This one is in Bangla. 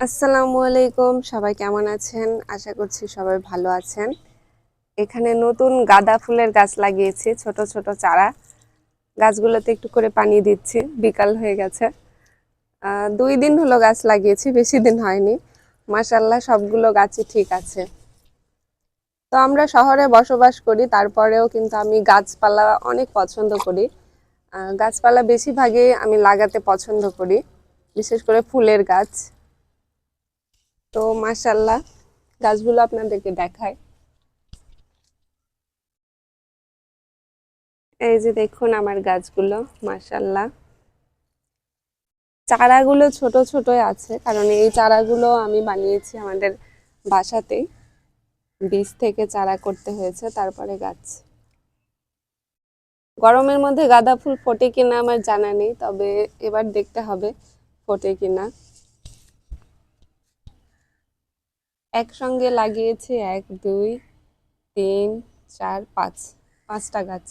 আসসালামু আলাইকুম, সবাই কেমন আছেন? আশা করছি সবাই ভালো আছেন। এখানে নতুন গাঁদা ফুলের গাছ লাগিয়েছি, ছোট ছোট চারা। গাছগুলোতে একটু করে পানি দিচ্ছি, বিকাল হয়ে গেছে। 2 দিন হলো গাছ লাগিয়েছি, বেশি দিন হয়নি। মাশাআল্লাহ সবগুলো গাছই ঠিক আছে। তো আমরা শহরে বসবাস করি, তারপরেও কিন্তু আমি গাছপালা অনেক পছন্দ করি। গাছপালা বেশিরভাগই আমি লাগাতে পছন্দ করি, বিশেষ করে ফুলের গাছ। তো মাশাআল্লাহ গাছগুলো আপনাদেরকে দেখায়। এই যে দেখুন আমার গাছগুলো, মাশাআল্লাহ চারাগুলো ছোট ছোটই আছে, কারণ এই চারাগুলো আমি বানিয়েছি আমাদের বাসাতেই। বীজ থেকে চারা করতে হয়েছে, তারপরে গাছ। গরমের মধ্যে গাঁদা ফুল ফোটে কিনা আমার জানা নেই, তবে এবার দেখতে হবে ফোটে কিনা। একসঙ্গে লাগিয়েছি 1 2 3 4 5, 5টা গাছ।